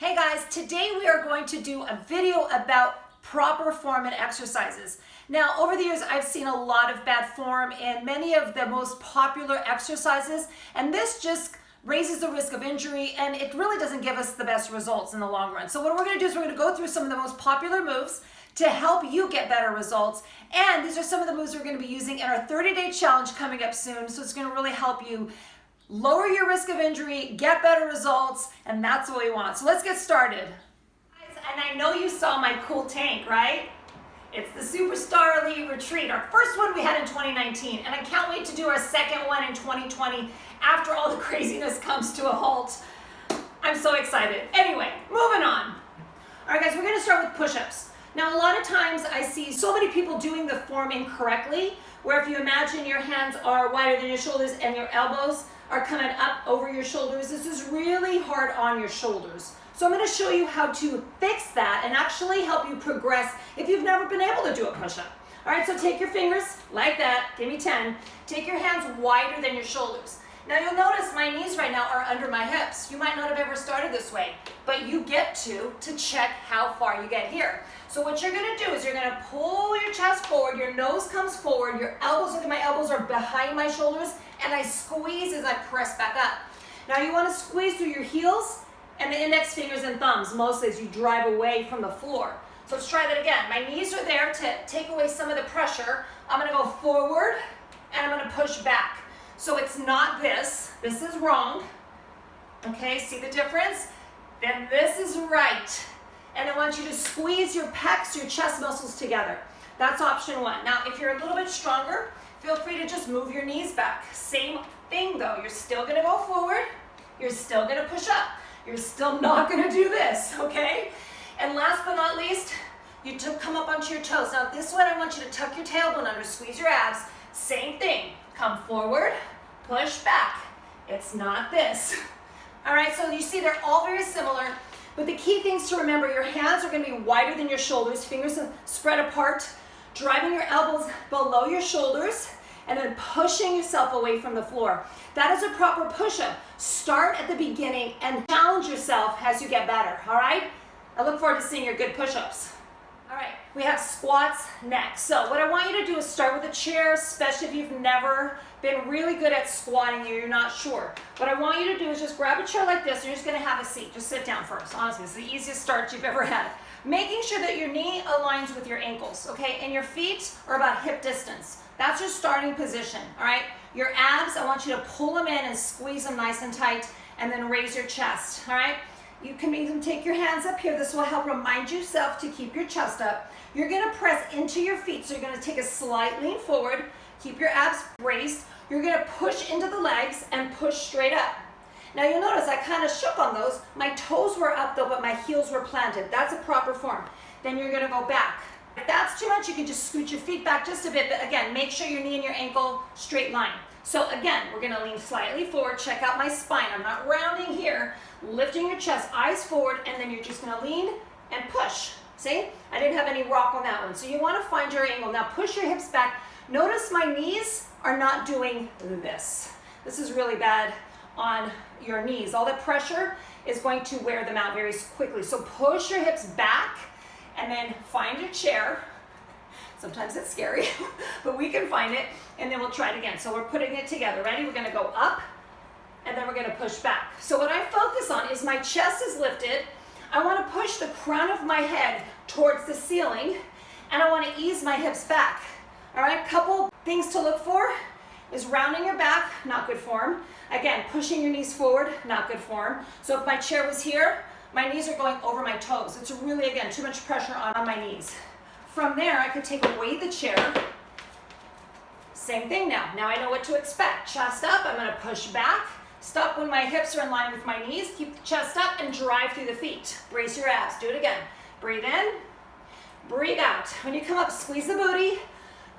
Hey guys, today we are going to do a video about proper form and exercises. Now, over the years, I've seen a lot of bad form in many of the most popular exercises, and this just raises the risk of injury, and it really doesn't give us the best results in the long run. So what we're gonna do is we're gonna go through some of the most popular moves to help you get better results, and these are some of the moves we're gonna be using in our 30-day challenge coming up soon, so it's gonna really help you lower your risk of injury, get better results, and that's what we want. So let's get started. And I know you saw my cool tank, right? It's the Superstar Elite Retreat, our first one we had in 2019, and I can't wait to do our second one in 2020 after all the craziness comes to a halt. I'm so excited. Anyway, moving on. All right, guys, we're gonna start with push-ups. Now, a lot of times I see so many people doing the form incorrectly, where if you imagine your hands are wider than your shoulders and your elbows are coming up over your shoulders, this is really hard on your shoulders. So I'm going to show you how to fix that and actually help you progress if you've never been able to do a push-up. All right, so take your fingers like that, give me 10. Take your hands wider than your shoulders. Now you'll notice my knees right now are under my hips. You might not have ever started this way, but you get to check how far you get here. So what you're gonna do is you're gonna pull your chest forward, your nose comes forward, your elbows, look at my elbows are behind my shoulders, and I squeeze as I press back up. Now you wanna squeeze through your heels and the index fingers and thumbs, mostly as you drive away from the floor. So let's try that again. My knees are there to take away some of the pressure. I'm gonna go forward and I'm gonna push back. So it's not this is wrong. Okay, see the difference? Then this is right. And I want you to squeeze your pecs, your chest muscles together. That's option one. Now, if you're a little bit stronger, feel free to just move your knees back. Same thing though, you're still gonna go forward, you're still gonna push up, you're still not gonna do this, okay? And last but not least, you come up onto your toes. Now this one, I want you to tuck your tailbone under, squeeze your abs. Same thing, come forward, push back. It's not this. All right, so you see they're all very similar, but the key things to remember, your hands are gonna be wider than your shoulders, fingers spread apart, driving your elbows below your shoulders, and then pushing yourself away from the floor. That is a proper push-up. Start at the beginning and challenge yourself as you get better, all right? I look forward to seeing your good push-ups. All right, we have squats next. So what I want you to do is start with a chair, especially if you've never been really good at squatting and you're not sure. What I want you to do is just grab a chair like this. You're just gonna have a seat. Just sit down first. Honestly, it's the easiest start you've ever had. Making sure that your knee aligns with your ankles, okay? And your feet are about hip distance. That's your starting position, all right? Your abs, I want you to pull them in and squeeze them nice and tight, and then raise your chest, all right? You can even take your hands up here. This will help remind yourself to keep your chest up. You're gonna press into your feet, so you're gonna take a slight lean forward, keep your abs raised. You're gonna push into the legs and push straight up. Now you'll notice I kind of shook on those. My toes were up though, but my heels were planted. That's a proper form. Then you're gonna go back. If that's too much, you can just scoot your feet back just a bit, but again, make sure your knee and your ankle straight line. So again, we're gonna lean slightly forward, check out my spine. I'm not rounding here, lifting your chest, eyes forward, and then you're just gonna lean and push. See? I didn't have any rock on that one. So you wanna find your angle. Now push your hips back. Notice my knees are not doing this. This is really bad on your knees. All the pressure is going to wear them out very quickly. So push your hips back and then find your chair. Sometimes it's scary, but we can find it, and then we'll try it again. So we're putting it together. Ready? We're gonna go up, and then we're gonna push back. So what I focus on is my chest is lifted. I wanna push the crown of my head towards the ceiling, and I wanna ease my hips back. All right, couple things to look for is rounding your back, not good form. Again, pushing your knees forward, not good form. So if my chair was here, my knees are going over my toes. It's really, again, too much pressure on my knees. From there, I could take away the chair. Same thing now. Now I know what to expect. Chest up, I'm gonna push back. Stop when my hips are in line with my knees. Keep the chest up and drive through the feet. Brace your abs, do it again. Breathe in, breathe out. When you come up, squeeze the booty,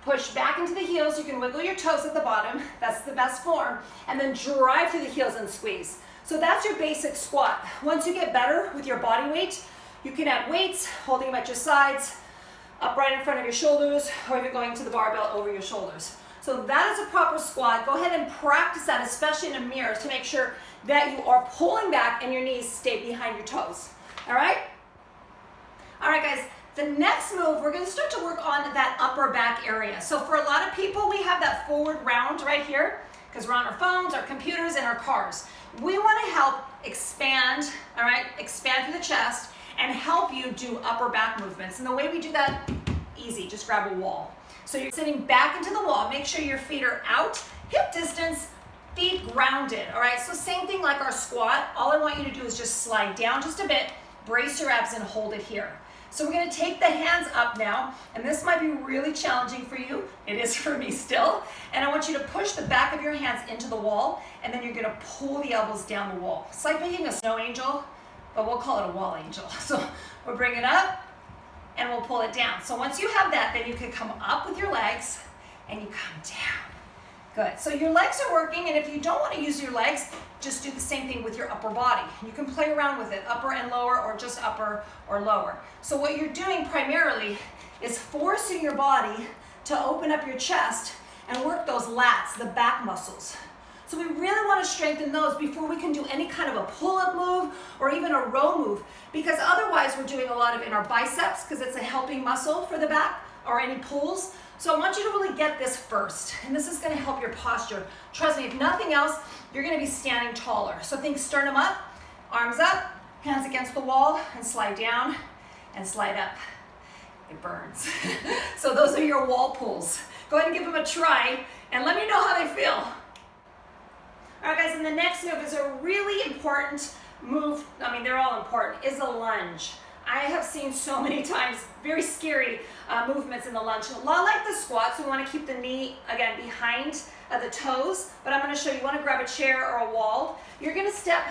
push back into the heels. You can wiggle your toes at the bottom. That's the best form. And then drive through the heels and squeeze. So that's your basic squat. Once you get better with your body weight, you can add weights, holding them at your sides, upright in front of your shoulders, or even going to the barbell over your shoulders. So that is a proper squat. Go ahead and practice that, especially in a mirror, to make sure that you are pulling back and your knees stay behind your toes. All right? All right, guys. The next move, we're going to start to work on that upper back area. So for a lot of people, we have that forward round right here because we're on our phones, our computers, and our cars. We want to help expand, all right, expand through the chest and help you do upper back movements. And the way we do that, easy, just grab a wall. So you're sitting back into the wall. Make sure your feet are out, hip distance, feet grounded, all right? So same thing like our squat. All I want you to do is just slide down just a bit, brace your abs and hold it here. So we're gonna take the hands up now, and this might be really challenging for you. It is for me still. And I want you to push the back of your hands into the wall, and then you're gonna pull the elbows down the wall. It's like making a snow angel, but we'll call it a wall angel. So we'll bring it up, and we'll pull it down. So once you have that, then you can come up with your legs, and you come down. Good. So your legs are working, and if you don't want to use your legs, just do the same thing with your upper body. You can play around with it, upper and lower, or just upper or lower. So what you're doing primarily is forcing your body to open up your chest and work those lats, the back muscles. So we really want to strengthen those before we can do any kind of a pull-up move or even a row move, because otherwise we're doing a lot of in our biceps because it's a helping muscle for the back, or any pulls. So I want you to really get this first, and this is going to help your posture. Trust me, if nothing else, you're going to be standing taller. So think sternum up, arms up, hands against the wall, and slide down and slide up. It burns. So those are your wall pulls. Go ahead and give them a try, and let me know how they feel. All right, guys, and the next move is a really important move. I mean, they're all important, is a lunge. I have seen so many times very scary movements in the lunge. A lot like the squat, so we want to keep the knee, again, behind the toes, but I'm going to show you want to grab a chair or a wall. You're going to step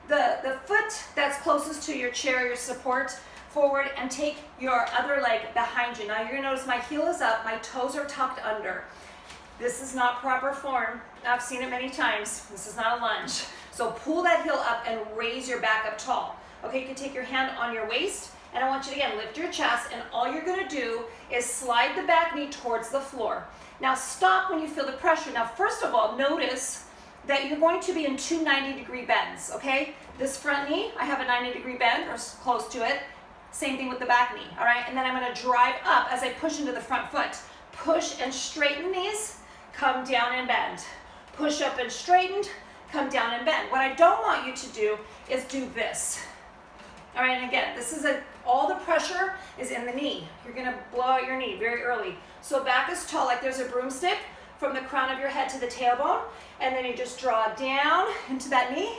the foot that's closest to your chair, your support, forward, and take your other leg behind you. Now you're going to notice my heel is up, my toes are tucked under. This is not proper form. I've seen it many times. This is not a lunge. So pull that heel up and raise your back up tall. Okay, you can take your hand on your waist, and I want you to, again, lift your chest, and all you're gonna do is slide the back knee towards the floor. Now stop when you feel the pressure. Now, first of all, notice that you're going to be in two 90-degree bends, okay? This front knee, I have a 90-degree bend, or close to it. Same thing with the back knee, all right? And then I'm gonna drive up as I push into the front foot. Push and straighten these, come down and bend. Push up and straightened, come down and bend. What I don't want you to do is do this. All right, and again, this is all the pressure is in the knee. You're gonna blow out your knee very early. So back is tall, like there's a broomstick from the crown of your head to the tailbone, and then you just draw down into that knee,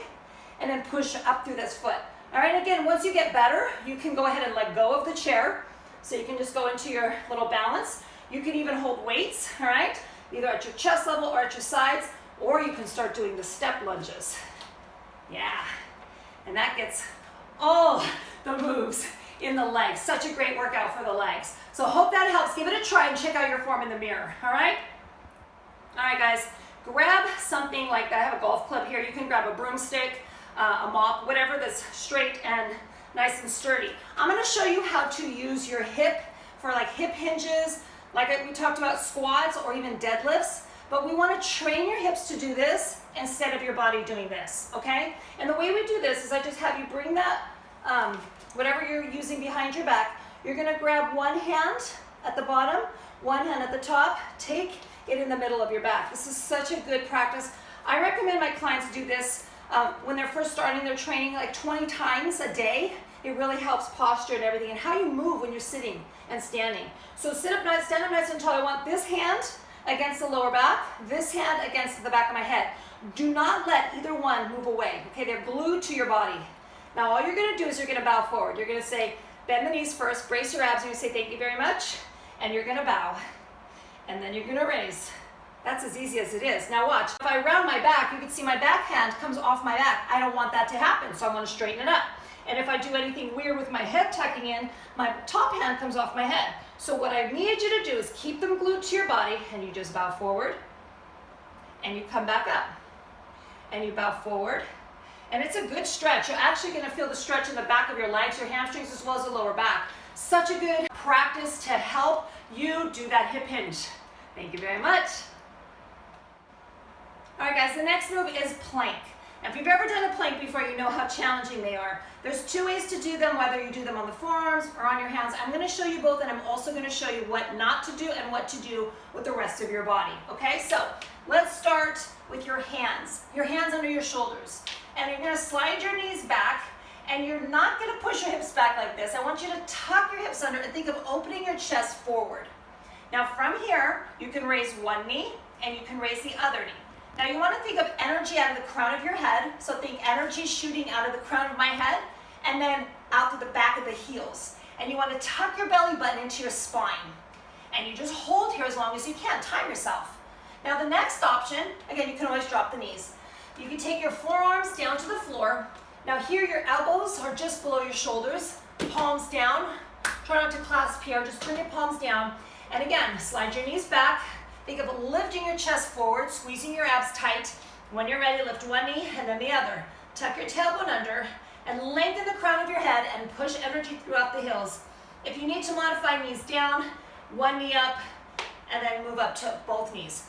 and then push up through this foot. All right, again, once you get better, you can go ahead and let go of the chair. So you can just go into your little balance. You can even hold weights, all right? Either at your chest level or at your sides, or you can start doing the step lunges. Yeah, and that gets all the moves in the legs. Such a great workout for the legs. So hope that helps. Give it a try and check out your form in the mirror, all right? All right, guys, grab something like that. I have a golf club here. You can grab a broomstick, a mop, whatever that's straight and nice and sturdy. I'm gonna show you how to use your hip for like hip hinges, like we talked about squats or even deadlifts, but we wanna train your hips to do this instead of your body doing this, okay? And the way we do this is I just have you bring that, whatever you're using behind your back, you're gonna grab one hand at the bottom, one hand at the top, take it in the middle of your back. This is such a good practice. I recommend my clients do this when they're first starting their training, like 20 times a day. It really helps posture and everything, and how you move when you're sitting and standing. So stand up nice and tall. I want this hand against the lower back, this hand against the back of my head. Do not let either one move away, okay? They're glued to your body. Now all you're gonna do is you're gonna bow forward. You're gonna say, bend the knees first, brace your abs, and you say thank you very much, and you're gonna bow, and then you're gonna raise. That's as easy as it is. Now watch, if I round my back, you can see my back hand comes off my back. I don't want that to happen, so I'm gonna straighten it up. And if I do anything weird with my head tucking in, my top hand comes off my head. So what I need you to do is keep them glued to your body, and you just bow forward, and you come back up, and you bow forward, and it's a good stretch. You're actually gonna feel the stretch in the back of your legs, your hamstrings, as well as the lower back. Such a good practice to help you do that hip hinge. Thank you very much. All right, guys, the next move is plank. And if you've ever done a plank before, you know how challenging they are. There's two ways to do them, whether you do them on the forearms or on your hands. I'm going to show you both, and I'm also going to show you what not to do and what to do with the rest of your body. Okay, so let's start with your hands under your shoulders. And you're going to slide your knees back, and you're not going to push your hips back like this. I want you to tuck your hips under and think of opening your chest forward. Now from here, you can raise one knee and you can raise the other knee. Now you want to think of energy out of the crown of your head. So think energy shooting out of the crown of my head and then out to the back of the heels. And you want to tuck your belly button into your spine. And you just hold here as long as you can. Time yourself. Now the next option, again, you can always drop the knees. You can take your forearms down to the floor. Now here your elbows are just below your shoulders, palms down. Try not to clasp here, just turn your palms down. And again, slide your knees back. Think of lifting your chest forward, squeezing your abs tight. When you're ready, lift one knee and then the other. Tuck your tailbone under and lengthen the crown of your head and push energy throughout the heels. If you need to modify, knees down, one knee up, and then move up to both knees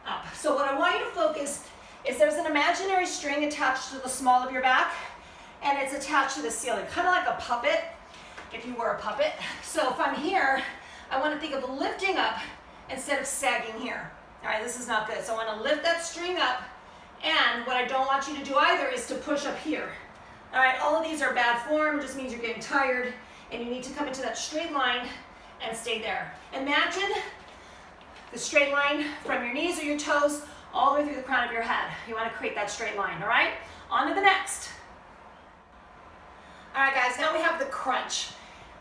up. So what I want you to focus is there's an imaginary string attached to the small of your back, and it's attached to the ceiling, kind of like a puppet, if you were a puppet. So if I'm here, I want to think of lifting up instead of sagging here. All right, this is not good. So I want to lift that string up, and what I don't want you to do either is to push up here. All right, all of these are bad form. It just means you're getting tired, and you need to come into that straight line and stay there. Imagine the straight line from your knees or your toes all the way through the crown of your head. You want to create that straight line, all right? On to the next. All right, guys, now we have the crunch.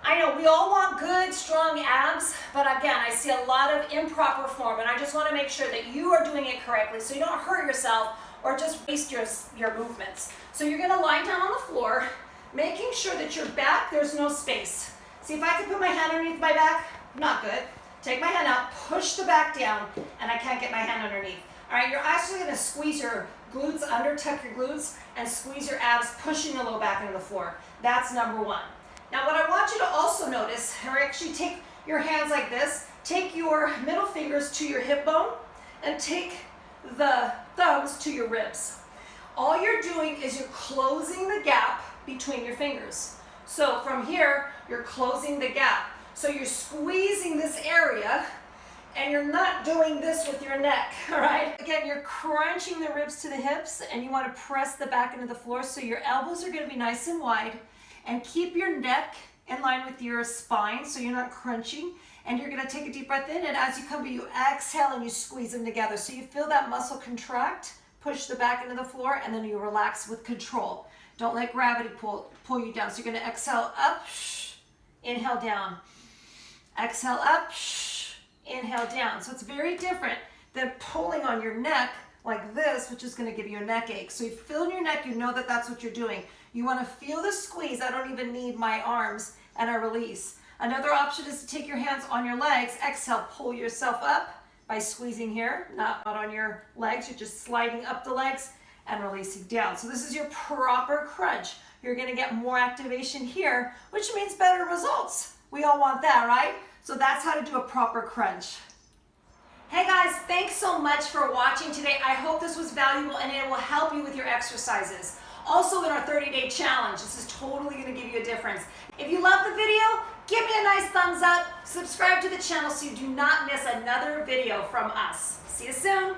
I know we all want good, strong abs, but again, I see a lot of improper form, and I just want to make sure that you are doing it correctly so you don't hurt yourself or just waste your movements. So you're going to lie down on the floor, making sure that your back, there's no space. See, if I could put my hand underneath my back, not good. Take my hand out, push the back down, and I can't get my hand underneath. All right, you're actually going to squeeze your glutes under, tuck your glutes, and squeeze your abs, pushing the low back into the floor. That's number one. Now what I want you to also notice, or actually take your hands like this, take your middle fingers to your hip bone, and take the thumbs to your ribs. All you're doing is you're closing the gap between your fingers. So from here, you're closing the gap. So you're squeezing this area, and you're not doing this with your neck, all right? Again, you're crunching the ribs to the hips, and you want to press the back into the floor, so your elbows are going to be nice and wide, and keep your neck in line with your spine so you're not crunching. And you're going to take a deep breath in, and as you come to, you exhale and you squeeze them together. So you feel that muscle contract, push the back into the floor, and then you relax with control. Don't let gravity pull you down. So you're going to exhale up, inhale down. Exhale up, inhale down. So it's very different than pulling on your neck like this, which is going to give you a neck ache. So you feel in your neck, you know that that's what you're doing. You want to feel the squeeze. I don't even need my arms, and I release. Another option is to take your hands on your legs. Exhale, pull yourself up by squeezing here, not on your legs. You're just sliding up the legs and releasing down. So this is your proper crunch. You're going to get more activation here, which means better results. We all want that, right? So that's how to do a proper crunch. Hey guys, thanks so much for watching today. I hope this was valuable and it will help you with your exercises. Also in our 30-day challenge, this is totally going to give you a difference. If you love the video, give me a nice thumbs up, subscribe to the channel so you do not miss another video from us. See you soon.